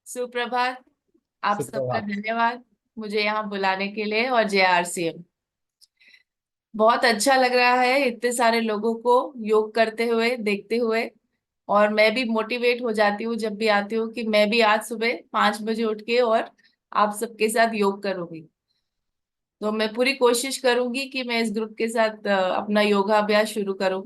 सुप्रभात। आप सबका सुप्रभात। धन्यवाद मुझे यहाँ बुलाने के लिए। और JRCM बहुत अच्छा लग रहा है इतने सारे लोगों को योग करते हुए देखते हुए। और मैं भी मोटिवेट हो जाती हूँ जब भी आती हूँ कि मैं भी आज सुबह 5 बजे उठ के और आप सबके साथ योग करूंगी। तो मैं पूरी कोशिश करूंगी कि मैं इस ग्रुप के साथ अपना योगाभ्यास शुरू करूं।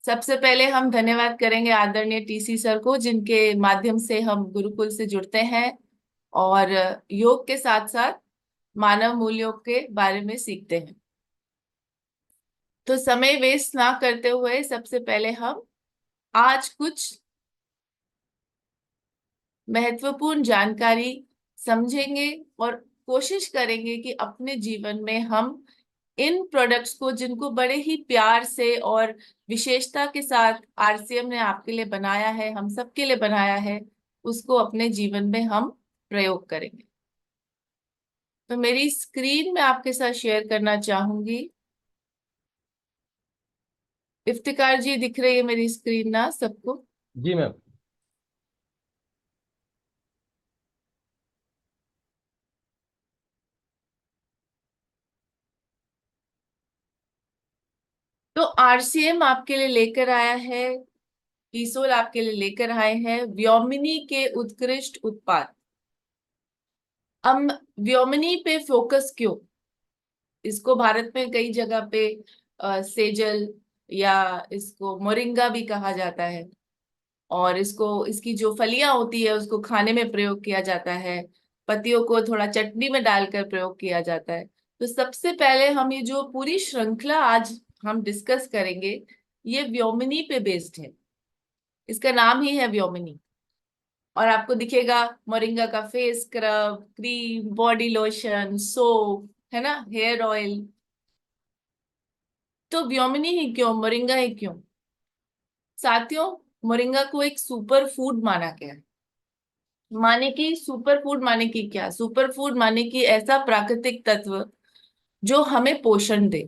सबसे पहले हम धन्यवाद करेंगे आदरणीय TC सर को, जिनके माध्यम से हम गुरुकुल से जुड़ते हैं और योग के साथ साथ मानव मूल्यों के बारे में सीखते हैं। तो समय वेस्ट ना करते हुए सबसे पहले हम आज कुछ महत्वपूर्ण जानकारी समझेंगे और कोशिश करेंगे कि अपने जीवन में हम इन प्रोडक्ट्स को, जिनको बड़े ही प्यार से और विशेषता के साथ RCM ने आपके लिए बनाया है, हम सबके लिए बनाया है, उसको अपने जीवन में हम प्रयोग करेंगे। तो मेरी स्क्रीन में आपके साथ शेयर करना चाहूंगी। इफ्तिकार जी, दिख रही है मेरी स्क्रीन ना सबको? जी मैम। तो RCM आपके लिए लेकर आया है, ईसोल आपके लिए लेकर आए हैं व्योमिनी के उत्कृष्ट उत्पाद। हम व्योमिनी पे फोकस क्यों? इसको भारत में कई जगह पे सेजल या इसको मोरिंगा भी कहा जाता है। और इसको, इसकी जो फलियां होती है उसको खाने में प्रयोग किया जाता है। पत्तियों को थोड़ा चटनी में डालकर प्रयोग किया जाता है। तो सबसे पहले हम ये जो पूरी श्रृंखला आज हम डिस्कस करेंगे, ये व्योमिनी पे बेस्ड है। इसका नाम ही है व्योमिनी। और आपको दिखेगा मोरिंगा का face scrub, cream, body lotion, soap, है ना, हेयर ऑयल। तो व्योमिनी ही क्यों, मोरिंगा ही क्यों? साथियों, मोरिंगा को एक सुपर फूड माना गया है। माने की सुपर फूड, माने की क्या, सुपर फूड माने की ऐसा प्राकृतिक तत्व जो हमें पोषण दे।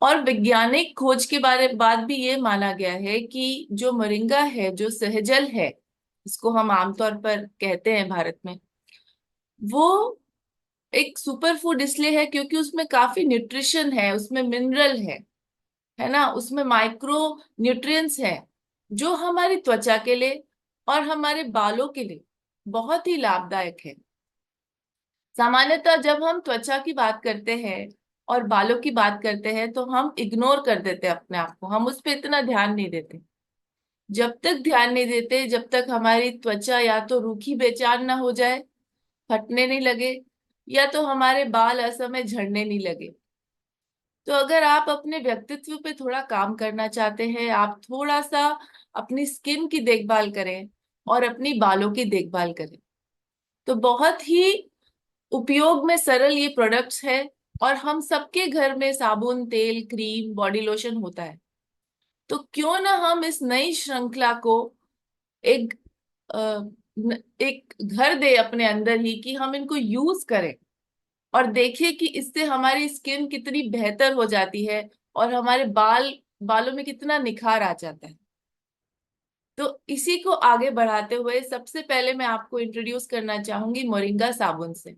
और वैज्ञानिक खोज के बारे बाद भी ये माना गया है कि जो मोरिंगा है, जो सहजल है, इसको हम आमतौर पर कहते हैं भारत में, वो एक सुपर फूड इसलिए है क्योंकि उसमें काफी न्यूट्रिशन है, उसमें मिनरल है ना, उसमें माइक्रो न्यूट्रिएंट्स है, जो हमारी त्वचा के लिए और हमारे बालों के लिए बहुत ही लाभदायक है। सामान्यतः जब हम त्वचा की बात करते हैं और बालों की बात करते हैं तो हम इग्नोर कर देते हैं अपने आप को, हम उस पर इतना ध्यान नहीं देते। जब तक ध्यान नहीं देते, जब तक हमारी त्वचा या तो रूखी बेचान ना हो जाए, फटने नहीं लगे, या तो हमारे बाल असमय झड़ने नहीं लगे। तो अगर आप अपने व्यक्तित्व पे थोड़ा काम करना चाहते हैं, आप थोड़ा सा अपनी स्किन की देखभाल करें और अपनी बालों की देखभाल करें, तो बहुत ही उपयोग में सरल ये प्रोडक्ट्स है। और हम सबके घर में साबुन, तेल, क्रीम, बॉडी लोशन होता है। तो क्यों ना हम इस नई श्रृंखला को एक एक घर दे अपने अंदर ही, कि हम इनको यूज करें और देखें कि इससे हमारी स्किन कितनी बेहतर हो जाती है और हमारे बालों में कितना निखार आ जाता है। तो इसी को आगे बढ़ाते हुए सबसे पहले मैं आपको इंट्रोड्यूस करना चाहूंगी मोरिंगा साबुन से।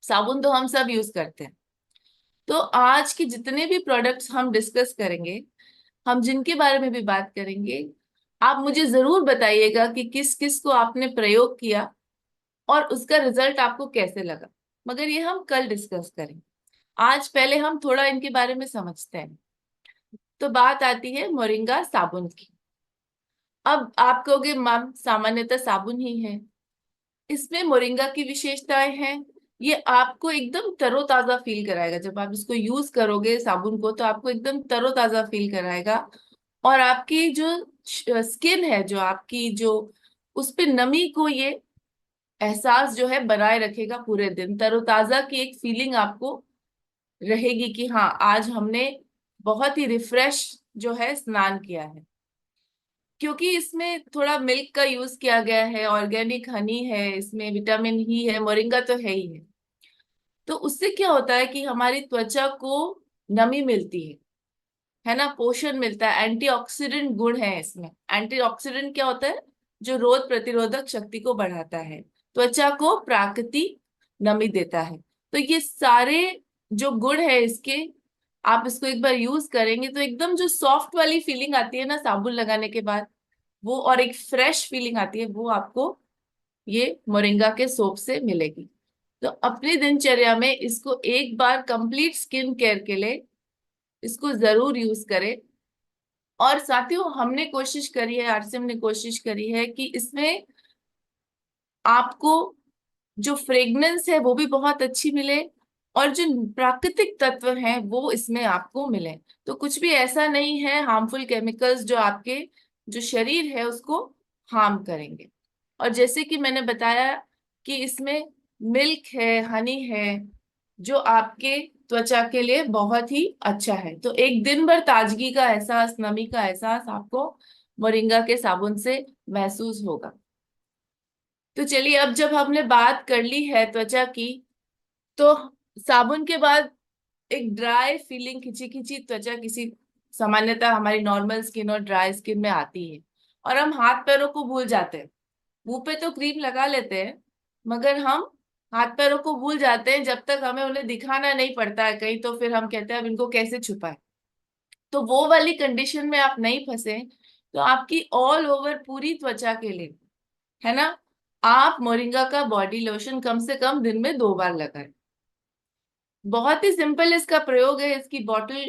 साबुन तो हम सब यूज करते हैं। तो आज के जितने भी प्रोडक्ट्स हम डिस्कस करेंगे, हम जिनके बारे में भी बात करेंगे, आप मुझे जरूर बताइएगा कि किस किस को आपने प्रयोग किया और उसका रिजल्ट आपको कैसे लगा। मगर ये हम कल डिस्कस करेंगे। आज पहले हम थोड़ा इनके बारे में समझते हैं। तो बात आती है मोरिंगा साबुन की। अब आप कहोगे मैम सामान्यतः साबुन ही है, इसमें मोरिंगा की विशेषताएं हैं। ये आपको एकदम तरोताजा फील कराएगा। जब आप इसको यूज करोगे साबुन को, तो आपको एकदम तरोताजा फील कराएगा। और आपकी जो स्किन है, जो आपकी जो, उस पे नमी को ये एहसास जो है बनाए रखेगा पूरे दिन। तरोताजा की एक फीलिंग आपको रहेगी कि हाँ, आज हमने बहुत ही रिफ्रेश जो है स्नान किया है। क्योंकि इसमें थोड़ा मिल्क का यूज किया गया है, ऑर्गेनिक हनी है, इसमें विटामिन ही है, मोरिंगा तो है ही है। तो उससे क्या होता है कि हमारी त्वचा को नमी मिलती है। है ना, पोषण मिलता है, एंटीऑक्सीडेंट गुण है इसमें। एंटीऑक्सीडेंट क्या होता है? जो रोग प्रतिरोधक शक्ति को बढ़ाता है, त्वचा को प्राकृतिक नमी देता है। तो ये सारे जो गुण है इसके, आप इसको एक बार यूज करेंगे तो एकदम जो सॉफ्ट वाली फीलिंग आती है ना साबुन लगाने के बाद, वो, और एक फ्रेश फीलिंग आती है, वो आपको ये मोरिंगा के सोप से मिलेगी। तो अपनी दिनचर्या में इसको एक बार कंप्लीट स्किन केयर के लिए इसको जरूर यूज करें। और साथियों, हमने कोशिश करी है, आरसीएम ने कोशिश करी है कि इसमें आपको जो फ्रेग्रेंस है वो भी बहुत अच्छी मिले, और जो प्राकृतिक तत्व हैं वो इसमें आपको मिले। तो कुछ भी ऐसा नहीं है हार्मफुल केमिकल्स जो आपके जो शरीर है उसको हार्म करेंगे। और जैसे कि मैंने बताया कि इसमें मिल्क है, हनी है, जो आपके त्वचा के लिए बहुत ही अच्छा है। तो एक दिन भर ताजगी का एहसास, नमी का एहसास आपको मोरिंगा के साबुन से महसूस होगा। तो चलिए, अब जब हमने बात कर ली है त्वचा की, तो साबुन के बाद एक ड्राई फीलिंग, खिंची खिंची त्वचा किसी, सामान्यतः हमारी नॉर्मल स्किन और ड्राई स्किन में आती है, और हम हाथ पैरों को भूल जाते हैं। मुंह पे तो क्रीम लगा लेते हैं, मगर हम हाथ पैरों को भूल जाते हैं जब तक हमें उन्हें दिखाना नहीं पड़ता है कहीं, तो फिर हम कहते हैं अब इनको कैसे छुपाएं। तो वो वाली कंडीशन में आप नहीं फंसे, तो आपकी ऑल ओवर पूरी त्वचा के लिए, है ना, आप मोरिंगा का बॉडी लोशन कम से कम दिन में 2 बार लगाएं। बहुत ही सिंपल इसका प्रयोग है। इसकी बॉटल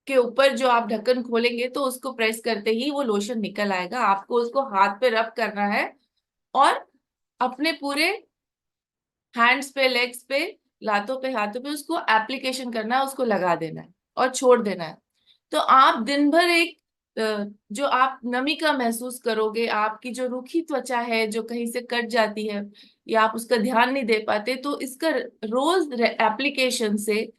के ऊपर जो आप ढक्कन खोलेंगे तो उसको प्रेस करते ही वो लोशन निकल आएगा। आपको उसको हाथ पे रब करना है, और अपने पूरे हैंड्स पे, लेग्स पे, लातों पे, हाथों पे उसको एप्लीकेशन करना है, उसको लगा देना है और छोड़ देना है। तो आप दिन भर एक जो आप नमी का महसूस करोगे, आपकी जो रूखी त्वचा है जो कहीं से कट जाती है या आप उसका ध्यान नहीं दे पाते, तो इसका रोज एप्लीकेशन से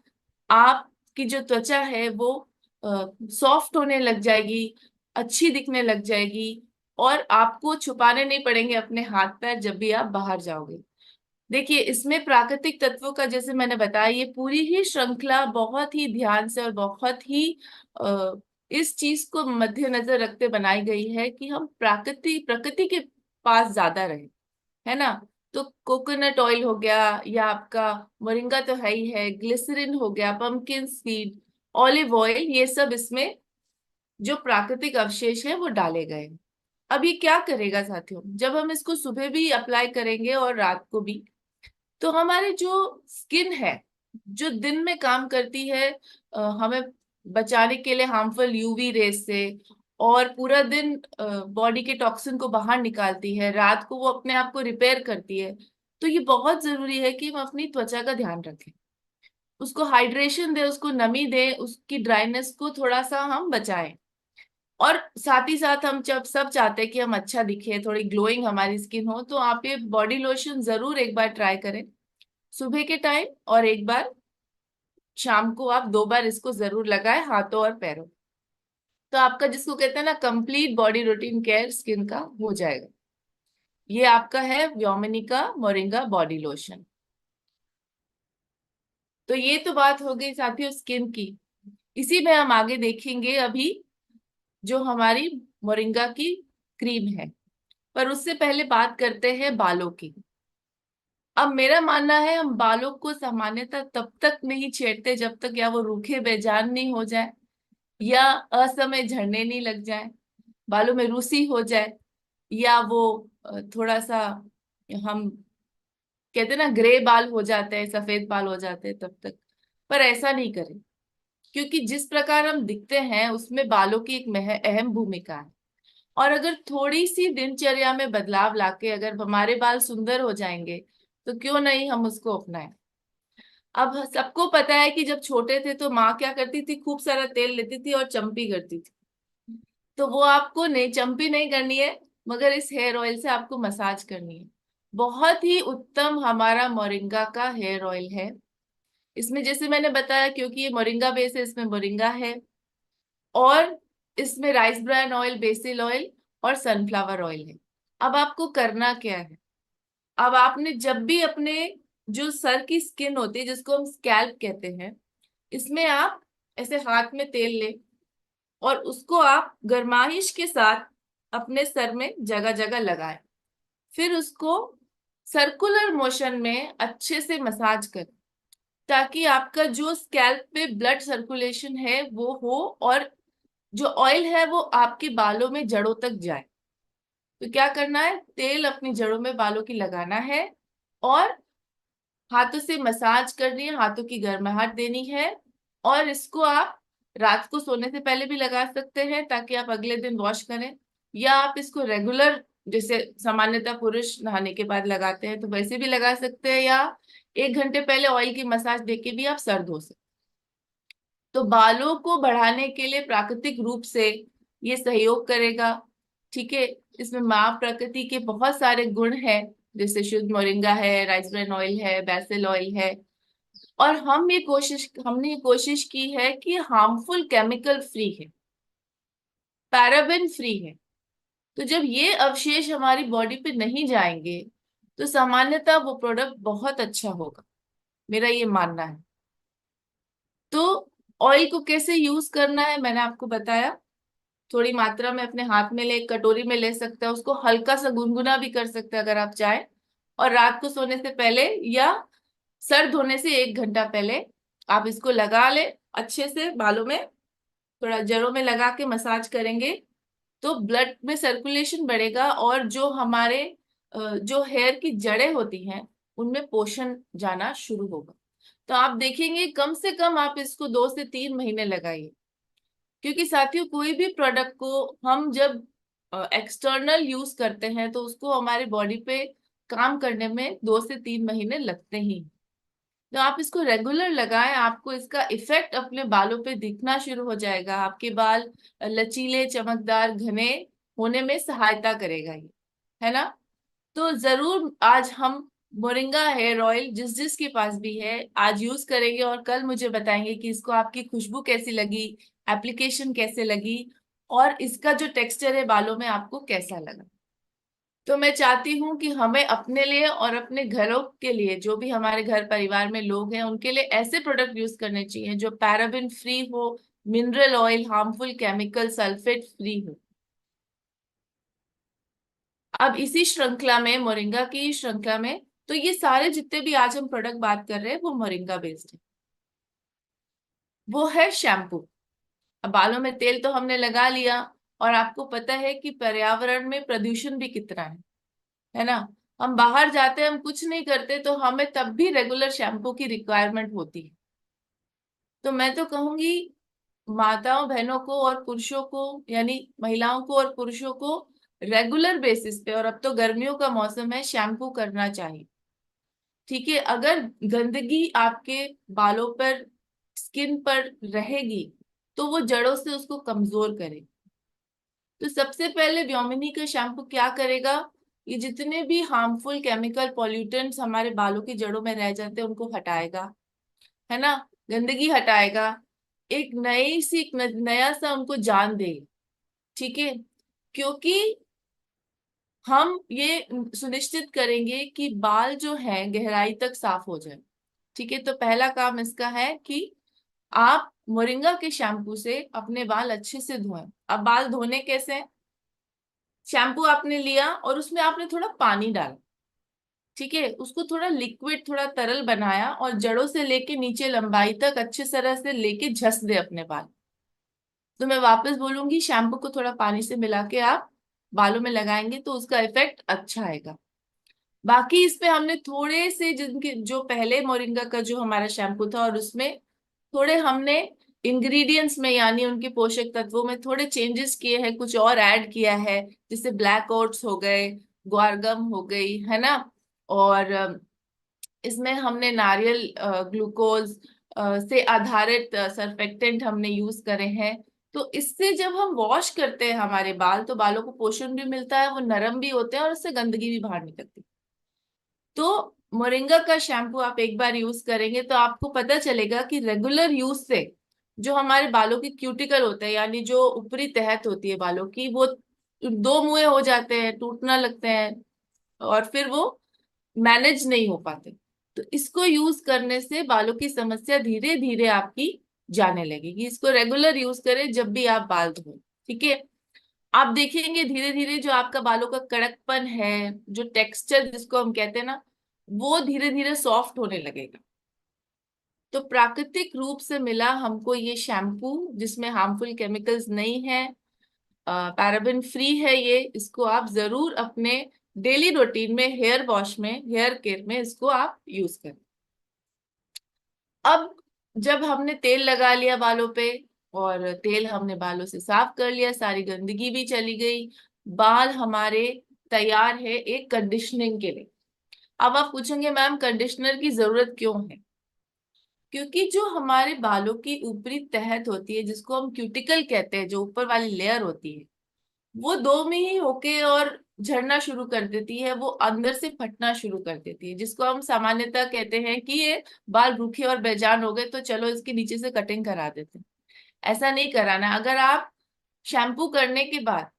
आपकी जो त्वचा है वो सॉफ्ट होने लग जाएगी, अच्छी दिखने लग जाएगी, और आपको छुपाने नहीं पड़ेंगे अपने हाथ पैर जब भी आप बाहर जाओगे। देखिए, इसमें प्राकृतिक तत्वों का, जैसे मैंने बताया, ये पूरी ही श्रृंखला बहुत ही ध्यान से और बहुत ही अ, इस चीज को मद्देनजर रखते बनाई गई है कि हम प्रकृति प्रकृति के पास ज्यादा रहे, है ना। तो कोकोनट ऑयल हो गया, या आपका मोरिंगा तो है ही है, ग्लिसरीन हो गया, पंपकिन सीड, ऑलिव ऑयल, ये सब इसमें जो प्राकृतिक अवशेष है वो डाले गए हैं। अब ये क्या करेगा साथियों, जब हम इसको सुबह भी अप्लाई करेंगे और रात को भी, तो हमारी जो स्किन है, जो दिन में काम करती है हमें बचाने के लिए हार्मफुल यूवी रेस से, और पूरा दिन बॉडी के टॉक्सिन को बाहर निकालती है, रात को वो अपने आप को रिपेयर करती है। तो ये बहुत जरूरी है कि हम अपनी त्वचा का ध्यान रखें, उसको हाइड्रेशन दे, उसको नमी दे, उसकी ड्राइनेस को थोड़ा सा हम बचाएं। और साथ ही साथ हम जब सब चाहते हैं कि हम अच्छा दिखे, थोड़ी ग्लोइंग हमारी स्किन हो, तो आप ये बॉडी लोशन जरूर एक बार ट्राई करें, सुबह के टाइम, और एक बार शाम को। आप 2 बार इसको जरूर लगाएं हाथों और पैरों। तो आपका, जिसको कहते हैं ना, complete body routine care skin का हो जाएगा। ये आपका है व्योमिनी का मोरिंगा बॉडी लोशन। तो ये तो बात हो गई साथियों स्किन की। इसी में हम आगे देखेंगे अभी जो हमारी मोरिंगा की क्रीम है, पर उससे पहले बात करते हैं बालों की। अब मेरा मानना है, हम बालों को सामान्यतः तब तक नहीं छेड़ते जब तक या वो रूखे बेजान नहीं हो जाए, या असमय झड़ने नहीं लग जाए, बालों में रूसी हो जाए, या वो थोड़ा सा, हम कहते हैं ना, ग्रे बाल हो जाते हैं, सफेद बाल हो जाते हैं, तब तक। पर ऐसा नहीं करें, क्योंकि जिस प्रकार हम दिखते हैं उसमें बालों की एक अहम भूमिका है। और अगर थोड़ी सी दिनचर्या में बदलाव लाके अगर हमारे बाल सुंदर हो जाएंगे, तो क्यों नहीं हम उसको अपनाएं। अब सबको पता है कि जब छोटे थे तो माँ क्या करती थी, खूब सारा तेल लेती थी और चंपी करती थी। तो वो आपको नहीं, चंपी नहीं करनी है, मगर इस हेयर ऑयल से आपको मसाज करनी है। बहुत ही उत्तम हमारा मोरिंगा का हेयर ऑयल है। इसमें, जैसे मैंने बताया, क्योंकि ये मोरिंगा बेस है, इसमें मोरिंगा है, और इसमें rice bran oil, BECIL oil और सनफ्लावर ऑयल है। अब आपको करना क्या है, अब आपने जब भी अपने जो सर की स्किन होती है जिसको हम स्कैल्प कहते हैं, इसमें आप ऐसे हाथ में तेल ले, और उसको आप गर्माहिश के साथ अपने सर में जगह जगह लगाएं। फिर उसको सर्कुलर मोशन में अच्छे से मसाज करें, ताकि आपका जो स्कैल्प पे ब्लड सर्कुलेशन है वो हो, और जो ऑयल है वो आपके बालों में जड़ों तक जाए। तो क्या करना है, तेल अपनी जड़ों में बालों की लगाना है, और हाथों से मसाज करनी है, हाथों की गर्माहट देनी है। और इसको आप रात को सोने से पहले भी लगा सकते हैं, ताकि आप अगले दिन वॉश करें। या आप इसको रेगुलर, जैसे सामान्यतः पुरुष नहाने के बाद लगाते हैं, तो वैसे भी लगा सकते हैं, या 1 घंटे पहले ऑयल की मसाज देके भी आप सर धो सकते हैं। तो बालों को बढ़ाने के लिए प्राकृतिक रूप से ये सहयोग करेगा। ठीक है। इसमें माँ प्रकृति के बहुत सारे गुण हैं, जैसे शुद्ध मोरिंगा है, राइस ब्रान ऑयल है, बैसिल ऑयल है। और हमने ये कोशिश की है कि हार्मफुल केमिकल फ्री है, पैराबेन फ्री है। तो जब ये अवशेष हमारी बॉडी पे नहीं जाएंगे, तो सामान्यतः वो प्रोडक्ट बहुत अच्छा होगा, मेरा ये मानना है। तो ऑयल को कैसे यूज करना है मैंने आपको बताया। थोड़ी मात्रा में अपने हाथ में ले, एक कटोरी में ले सकते हैं, उसको हल्का सा गुनगुना भी कर सकते हैं अगर आप चाहें। और रात को सोने से पहले या सर धोने से 1 घंटा पहले आप इसको लगा ले अच्छे से बालों में, थोड़ा जड़ों में लगा के मसाज करेंगे, तो ब्लड में सर्कुलेशन बढ़ेगा, और जो हमारे जो हेयर की जड़ें होती हैं उनमें पोषण जाना शुरू होगा। तो आप देखेंगे कम से कम आप इसको 2 से 3 महीने लगाइए। क्योंकि साथियों, कोई भी प्रोडक्ट को हम जब एक्सटर्नल यूज करते हैं, तो उसको हमारे बॉडी पे काम करने में 2 से 3 महीने लगते ही। तो आप इसको रेगुलर लगाएं, आपको इसका इफेक्ट अपने बालों पे दिखना शुरू हो जाएगा। आपके बाल लचीले, चमकदार, घने होने में सहायता करेगा ये, है ना। तो जरूर आज हम मोरिंगा हेयर ऑयल जिस जिस के पास भी है आज यूज करेंगे, और कल मुझे बताएंगे कि इसको आपकी खुशबू कैसी लगी, एप्लीकेशन कैसे लगी, और इसका जो टेक्सचर है बालों में आपको कैसा लगा। तो मैं चाहती हूँ कि हमें अपने लिए और अपने घरों के लिए, जो भी हमारे घर परिवार में लोग हैं, उनके लिए ऐसे प्रोडक्ट यूज करने चाहिए जो पैराबिन फ्री हो, mineral oil, harmful chemical, sulphate free हो। अब इसी श्रृंखला में, मोरिंगा की श्रृंखला में, तो ये सारे जितने भी आज हम प्रोडक्ट बात कर रहे हैं वो मोरिंगा बेस्ड है। वो है शैम्पू। अब बालों में तेल तो हमने लगा लिया, और आपको पता है कि पर्यावरण में प्रदूषण भी कितना है ना। हम बाहर जाते हैं, हम कुछ नहीं करते, तो हमें तब भी रेगुलर शैम्पू की रिक्वायरमेंट होती है। तो मैं तो कहूंगी माताओं बहनों को और पुरुषों को, यानी महिलाओं को और पुरुषों को रेगुलर बेसिस पे, और अब तो गर्मियों का मौसम है, शैम्पू करना चाहिए। ठीक है। अगर गंदगी आपके बालों पर, स्किन पर रहेगी, तो वो जड़ों से उसको कमजोर करेगी। तो सबसे पहले व्योमिनी का शैम्पू क्या करेगा, ये जितने भी हार्मफुल केमिकल पॉल्यूटेंट्स हमारे बालों की जड़ों में रह जाते हैं उनको हटाएगा, है ना। गंदगी हटाएगा, एक नई सी नया सा उनको जान देगा। ठीक है। क्योंकि हम ये सुनिश्चित करेंगे कि बाल जो है गहराई तक साफ हो जाए। ठीक है। तो पहला काम इसका है कि आप मोरिंगा के शैम्पू से अपने बाल अच्छे से धोएं। अब बाल धोने कैसे हैं? शैम्पू आपने लिया और उसमें आपने थोड़ा पानी डाला। ठीक है। उसको थोड़ा लिक्विड, थोड़ा तरल बनाया, और जड़ों से लेके नीचे लंबाई तक अच्छी तरह से लेके झस दे अपने बाल। तो मैं वापस बोलूंगी, शैम्पू को थोड़ा पानी से मिला के आप बालों में लगाएंगे तो उसका इफेक्ट अच्छा आएगा। बाकी इसमें हमने थोड़े से, जिनके जो पहले मोरिंगा का जो हमारा शैम्पू था, और उसमें थोड़े हमने इंग्रेडिएंट्स में, यानी उनके पोषक तत्वों में थोड़े चेंजेस किए हैं, कुछ और ऐड किया है। जैसे ब्लैक ओट्स हो गए, ग्वारगम हो गई, है ना। और इसमें हमने नारियल ग्लूकोज से आधारित सरफेक्टेंट हमने यूज करे हैं। तो इससे जब हम वॉश करते हैं हमारे बाल, तो बालों को पोषण भी मिलता है, वो नरम भी होते हैं, और उससे गंदगी भी बाहर निकलती है। तो मोरिंगा का शैम्पू आप एक बार यूज करेंगे तो आपको पता चलेगा कि रेगुलर यूज से जो हमारे बालों की क्यूटिकल होते हैं, यानी जो ऊपरी तहत होती है बालों की, वो दो मुंहे हो जाते हैं, टूटना लगते हैं, और फिर वो मैनेज नहीं हो पाते। तो इसको यूज करने से बालों की समस्या धीरे धीरे आपकी जाने लगेगी। इसको रेगुलर यूज करें जब भी आप बाल धोएं, ठीक है। आप देखेंगे धीरे धीरे जो आपका बालों का कड़कपन है, जो टेक्सचर जिसको हम कहते हैं ना, वो धीरे धीरे सॉफ्ट होने लगेगा। तो प्राकृतिक रूप से मिला हमको ये शैम्पू, जिसमें हार्मफुल केमिकल्स नहीं है, पैराबेन फ्री है ये, इसको आप जरूर अपने डेली रूटीन में, हेयर वॉश में, हेयर केयर में इसको आप यूज करें। अब जब हमने तेल लगा लिया बालों पे, और तेल हमने बालों से साफ कर लिया, सारी गंदगी भी चली गई, बाल हमारे तैयार है एक कंडीशनिंग के लिए। अब आप पूछेंगे मैम कंडीशनर की जरूरत क्यों है? क्योंकि जो हमारे बालों की ऊपरी तहत होती है, जिसको हम क्यूटिकल कहते हैं, जो ऊपर वाली लेयर होती है, वो दो में ही होके और झड़ना शुरू कर देती है, वो अंदर से फटना शुरू कर देती है, जिसको हम सामान्यतः कहते हैं कि ये बाल रूखे और बेजान हो गए, तो चलो इसके नीचे से कटिंग करा देते हैं। ऐसा नहीं कराना। अगर आप शैम्पू करने के बाद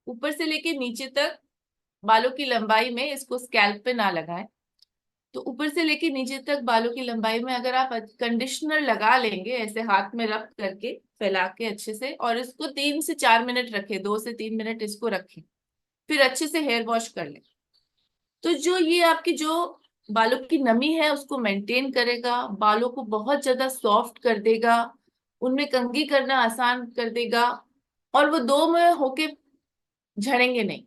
ऊपर से लेके नीचे तक बालों की लंबाई में, इसको स्कैल्प पे ना लगाएं, तो ऊपर से लेके नीचे तक बालों की लंबाई में अगर आप कंडीशनर लगा लेंगे, ऐसे हाथ में रब करके फैला के अच्छे से, और इसको 3 से 4 मिनट रखें, 2 से 3 मिनट इसको रखें, फिर अच्छे से हेयर वॉश कर लें, तो जो ये आपकी जो बालों की नमी है उसको मेंटेन करेगा, बालों को बहुत ज्यादा सॉफ्ट कर देगा, उनमें कंघी करना आसान कर देगा, और वो दो में होके झड़ेंगे नहीं।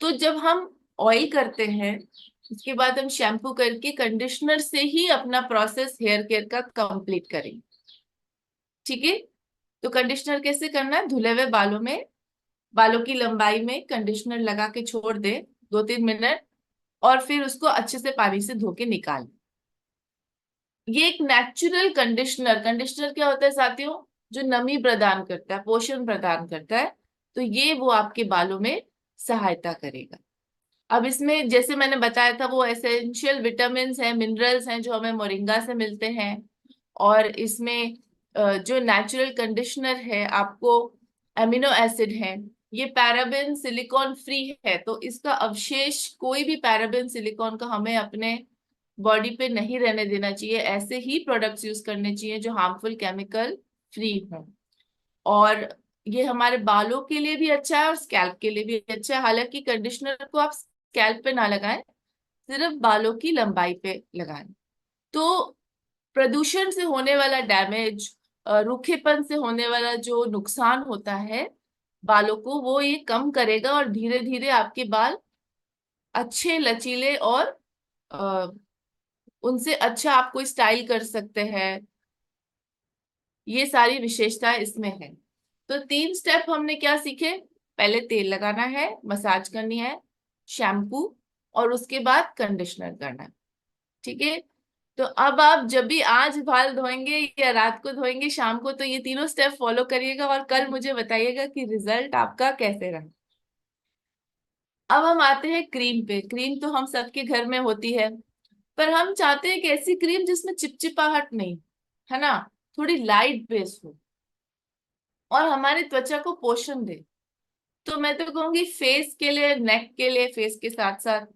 तो जब हम ऑयल करते हैं, उसके बाद हम शैम्पू करके कंडीशनर से ही अपना प्रोसेस हेयर केयर का कंप्लीट करेंगे, ठीक है। तो कंडीशनर कैसे करना है? धुले हुए बालों में, बालों की लंबाई में कंडीशनर लगा के छोड़ दे 2-3 मिनट, और फिर उसको अच्छे से पानी से धो के निकाल। ये एक नेचुरल कंडीशनर, कंडीशनर क्या होता है साथियों? जो नमी प्रदान करता है, पोषण प्रदान करता है, तो ये वो आपके बालों में सहायता करेगा। अब इसमें जैसे मैंने बताया था, वो एसेंशियल विटामिन हैं, मिनरल्स हैं, जो हमें मोरिंगा से मिलते हैं। और इसमें जो नेचुरल कंडीशनर है, आपको एमिनो एसिड है, ये पैराबेन सिलिकॉन फ्री है, तो इसका अवशेष, कोई भी पैराबेन सिलिकॉन का हमें अपने बॉडी पे नहीं रहने देना चाहिए। ऐसे ही प्रोडक्ट्स यूज करने चाहिए जो हार्मफुल केमिकल फ्री हों। और ये हमारे बालों के लिए भी अच्छा है और स्कैल्प के लिए भी अच्छा है। हालांकि कंडीशनर को आप स्कैल्प पे ना लगाएं, सिर्फ बालों की लंबाई पे लगाएं। तो प्रदूषण से होने वाला डैमेज, रूखेपन से होने वाला जो नुकसान होता है बालों को, वो ये कम करेगा, और धीरे धीरे आपके बाल अच्छे, लचीले, और अ, उनसे अच्छा आप कोई स्टाइल कर सकते हैं। ये सारी विशेषताएं इसमें है। तो 3 स्टेप हमने क्या सीखे? पहले तेल लगाना है, मसाज करनी है, शैम्पू, और उसके बाद कंडीशनर करना है, ठीक है। तो अब आप जब भी आज बाल धोएंगे या रात को धोएंगे, शाम को, तो ये तीनों स्टेप फॉलो करिएगा, और कल मुझे बताइएगा कि रिजल्ट आपका कैसे रहा। अब हम आते हैं क्रीम पे। क्रीम तो हम सबके घर में होती है, पर हम चाहते हैं कि ऐसी क्रीम जिसमें चिपचिपाहट नहीं, है ना, थोड़ी लाइट बेस हो, और हमारी त्वचा को पोषण दे। तो मैं तो कहूंगी फेस के लिए, नेक के लिए, फेस के साथ साथ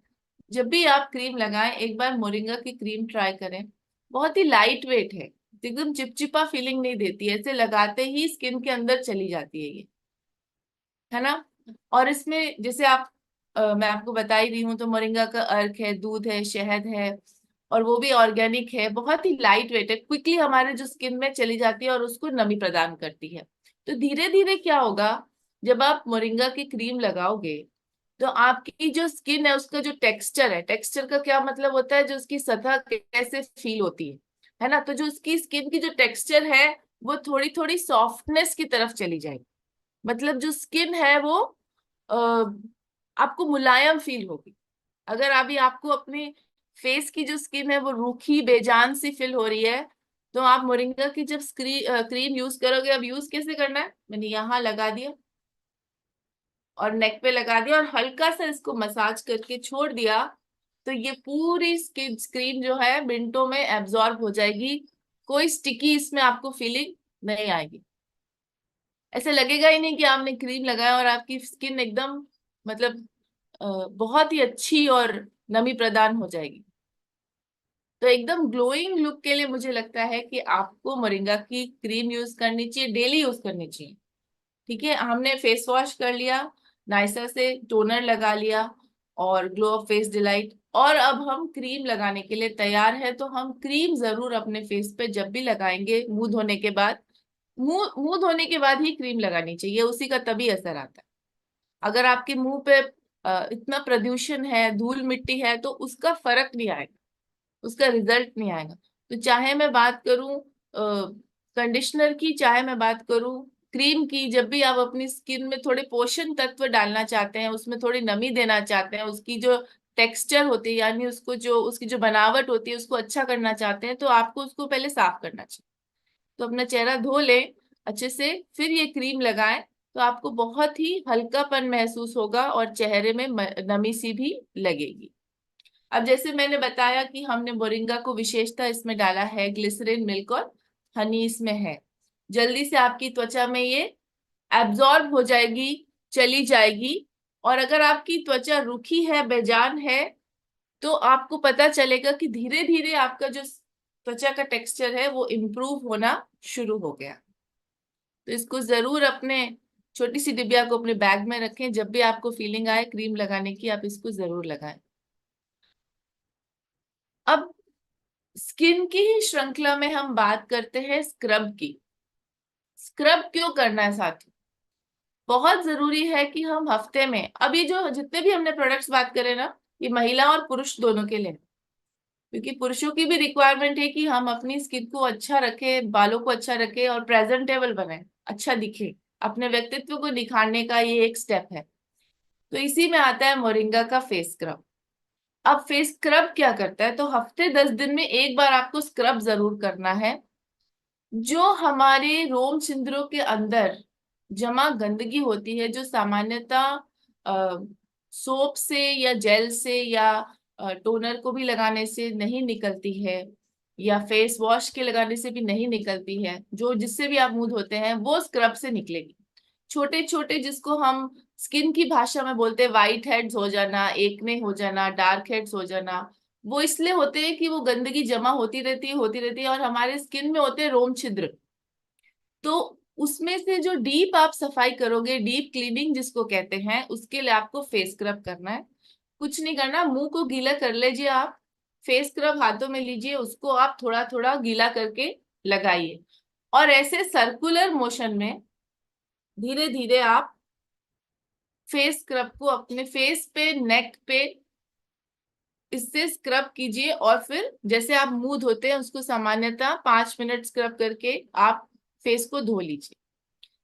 जब भी आप क्रीम लगाएं, एक बार मोरिंगा की क्रीम ट्राई करें। बहुत ही लाइट वेट है, एकदम चिपचिपा फीलिंग नहीं देती है, ऐसे लगाते ही स्किन के अंदर चली जाती है ये, है ना। और इसमें जैसे आप मैं आपको बता ही रही हूँ, तो मोरिंगा का अर्क है, दूध है, शहद है, और वो भी ऑर्गेनिक है, बहुत ही लाइट वेट है, क्विकली हमारे जो स्किन में चली जाती है और उसको नमी प्रदान करती है। तो धीरे धीरे क्या होगा, जब आप मोरिंगा की क्रीम लगाओगे, तो आपकी जो स्किन है उसका जो टेक्सचर है, टेक्सचर का क्या मतलब होता है, जो उसकी सतह कैसे फील होती है ना, तो जो उसकी स्किन की जो टेक्सचर है, वो थोड़ी थोड़ी सॉफ्टनेस की तरफ चली जाएगी। मतलब जो स्किन है वो आ, आपको मुलायम फील होगी। अगर अभी आपको अपनी फेस की जो स्किन है वो रूखी बेजान सी फील हो रही है, तो आप मोरिंगा की जब क्रीम यूज करोगे, अब यूज कैसे करना है, मैंने यहाँ लगा दिया और नेक पे लगा दिया, और हल्का सा इसको मसाज करके छोड़ दिया, तो ये पूरी स्किन क्रीम जो है मिनटों में एब्जॉर्ब हो जाएगी। कोई स्टिकी इसमें आपको फीलिंग नहीं आएगी। ऐसे लगेगा ही नहीं कि आपने क्रीम लगाया, और आपकी स्किन एकदम, मतलब बहुत ही अच्छी और नमी प्रदान हो जाएगी। तो एकदम ग्लोइंग लुक के लिए मुझे लगता है कि आपको मोरिंगा की क्रीम यूज करनी चाहिए, डेली यूज करनी चाहिए। ठीक है, हमने फेस वॉश कर लिया, नाइसर से टोनर लगा लिया और ग्लो ऑफ फेस डिलाइट, और अब हम क्रीम लगाने के लिए तैयार है। तो हम क्रीम जरूर अपने फेस पे जब भी लगाएंगे मुंह धोने के बाद, मुंह धोने के बाद ही क्रीम लगानी चाहिए, उसी का तभी असर आता है। अगर आपके मुंह पे इतना प्रदूषण है, धूल मिट्टी है, तो उसका फर्क नहीं आएगा, उसका रिजल्ट नहीं आएगा। तो चाहे मैं बात करूं कंडीशनर की, चाहे मैं बात करूं क्रीम की, जब भी आप अपनी स्किन में थोड़े पोषण तत्व डालना चाहते हैं, उसमें थोड़ी नमी देना चाहते हैं, उसकी जो टेक्सचर होती है यानी उसको जो उसकी जो बनावट होती है उसको अच्छा करना चाहते हैं, तो आपको उसको पहले साफ करना चाहिए। तो अपना चेहरा धो ले अच्छे से, फिर ये क्रीम लगाएं, तो आपको बहुत ही हल्कापन महसूस होगा और चेहरे में नमी सी भी लगेगी। अब जैसे मैंने बताया कि हमने मोरिंगा को विशेषता इसमें डाला है, ग्लिसरीन, मिल्क और हनी इसमें है, जल्दी से आपकी त्वचा में ये एब्जॉर्ब हो जाएगी, चली जाएगी। और अगर आपकी त्वचा रूखी है, बेजान है, तो आपको पता चलेगा कि धीरे धीरे आपका जो त्वचा का टेक्सचर है वो इम्प्रूव होना शुरू हो गया। तो इसको जरूर अपने छोटी सी डिबिया को अपने बैग में रखें, जब भी आपको फीलिंग आए क्रीम लगाने की आप इसको जरूर लगाएं। अब स्किन की ही श्रृंखला में हम बात करते हैं स्क्रब की। स्क्रब क्यों करना है साथियों? बहुत जरूरी है कि हम हफ्ते में, अभी जो जितने भी हमने प्रोडक्ट्स बात करें ना, ये महिला और पुरुष दोनों के लिए, क्योंकि पुरुषों की भी रिक्वायरमेंट है कि हम अपनी स्किन को अच्छा रखें, बालों को अच्छा रखें और प्रेजेंटेबल बने, अच्छा दिखे, अपने व्यक्तित्व को निखारने का ये एक स्टेप है। तो इसी में आता है मोरिंगा का फेस स्क्रब। अब फेस स्क्रब क्या करता है, तो हफ्ते 10 दिन में एक बार आपको स्क्रब जरूर करना है। जो हमारे रोम छिद्रों के अंदर जमा गंदगी होती है, जो सामान्यतः सोप से या जेल से या टोनर को भी लगाने से नहीं निकलती है, या फेस वॉश के लगाने से भी नहीं निकलती है, जो जिससे भी आप मुंह धोते हैं वो स्क्रब से निकलेगी। छोटे छोटे, जिसको हम स्किन की भाषा में बोलते हैं वाइट हेड्स हो जाना, एकने हो जाना, डार्क हेड्स हो जाना, वो इसलिए होते हैं कि वो गंदगी जमा होती रहती है और हमारे स्किन में होते हैं रोम छिद्र। तो उसमें से जो डीप आप सफाई करोगे, डीप क्लीनिंग जिसको कहते हैं, उसके लिए आपको फेस स्क्रब करना है। कुछ नहीं करना, मुंह को गीला कर लीजिए आप, फेस स्क्रब हाथों में लीजिए, उसको आप थोड़ा थोड़ा गीला करके लगाइए, और ऐसे सर्कुलर मोशन में धीरे धीरे आप फेस स्क्रब को अपने फेस पे, नेक पे इससे स्क्रब कीजिए। और फिर जैसे आप मुंह धोते हैं उसको सामान्यतः 5 मिनट स्क्रब करके आप फेस को धो लीजिए।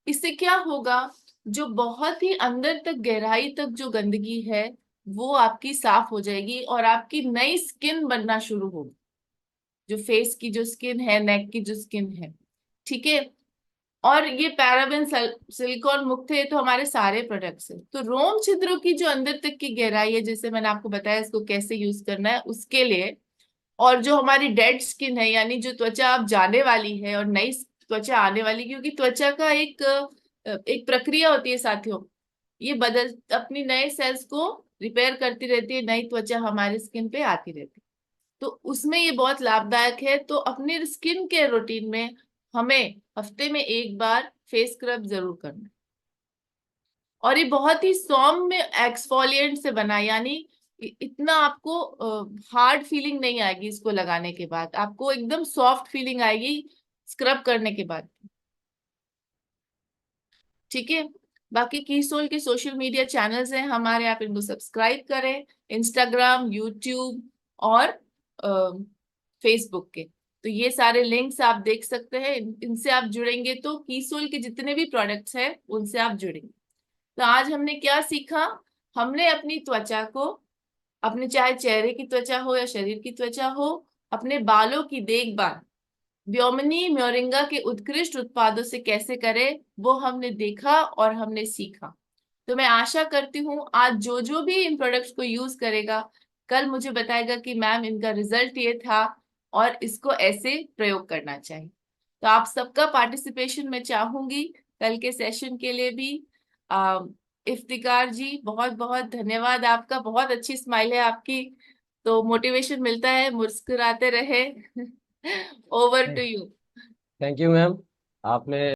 इससे क्या होगा, जो बहुत ही अंदर तक, गहराई तक जो गंदगी है वो आपकी साफ हो जाएगी और आपकी नई स्किन बनना शुरू होगी, जो फेस की जो स्किन है, नेक की जो स्किन है। ठीक है, और ये पैराबेन सिलिकॉन मुक्त है, ये तो हमारे सारे प्रोडक्ट्स है। तो रोम छिद्रों की जो अंदर तक की गहराई है, जैसे मैंने आपको बताया इसको कैसे यूज करना है उसके लिए, और जो हमारी डेड स्किन है यानी जो त्वचा अब जाने वाली है और नई त्वचा आने वाली, क्योंकि त्वचा का एक प्रक्रिया होती है साथियों, ये बदल अपनी नए सेल्स को रिपेयर करती रहती है, नई त्वचा हमारी स्किन पे आती रहती है। तो उसमें ये बहुत लाभदायक है। तो अपने स्किन केयर रूटीन में हमें हफ्ते में एक बार फेस स्क्रब जरूर करना है। और ये बहुत ही सौम्य एक्सफोलिएंट से बना है, यानी इतना आपको हार्ड फीलिंग नहीं आएगी, इसको लगाने के बाद आपको एकदम सॉफ्ट फीलिंग आएगी स्क्रब करने के बाद। ठीक है, बाकी कीसोल के सोशल मीडिया चैनल्स हैं हमारे, आप इनको सब्सक्राइब करें, इंस्टाग्राम, यूट्यूब और फेसबुक के। तो ये सारे लिंक्स आप देख सकते हैं, इनसे आप जुड़ेंगे तो कीसोल के जितने भी प्रोडक्ट्स हैं उनसे आप जुड़ेंगे। तो आज हमने क्या सीखा, हमने अपनी त्वचा को, अपने चाहे चेहरे की त्वचा हो या शरीर की त्वचा हो, अपने बालों की देखभाल व्योमिनी मोरिंगा के उत्कृष्ट उत्पादों से कैसे करें वो हमने देखा और हमने सीखा। तो मैं आशा करती हूँ आज जो जो भी इन प्रोडक्ट्स को यूज करेगा, कल मुझे बताएगा कि मैम इनका रिजल्ट ये था और इसको ऐसे प्रयोग करना चाहिए। तो आप सबका पार्टिसिपेशन मैं चाहूंगी कल के सेशन के लिए भी। आ, इफ्तिकार जी, बहुत बहुत धन्यवाद आपका, बहुत अच्छी स्माइल है आपकी। तो मोटिवेशन मिलता है, मुस्कुराते रहे। Over to you. Thank you ma'am, आपने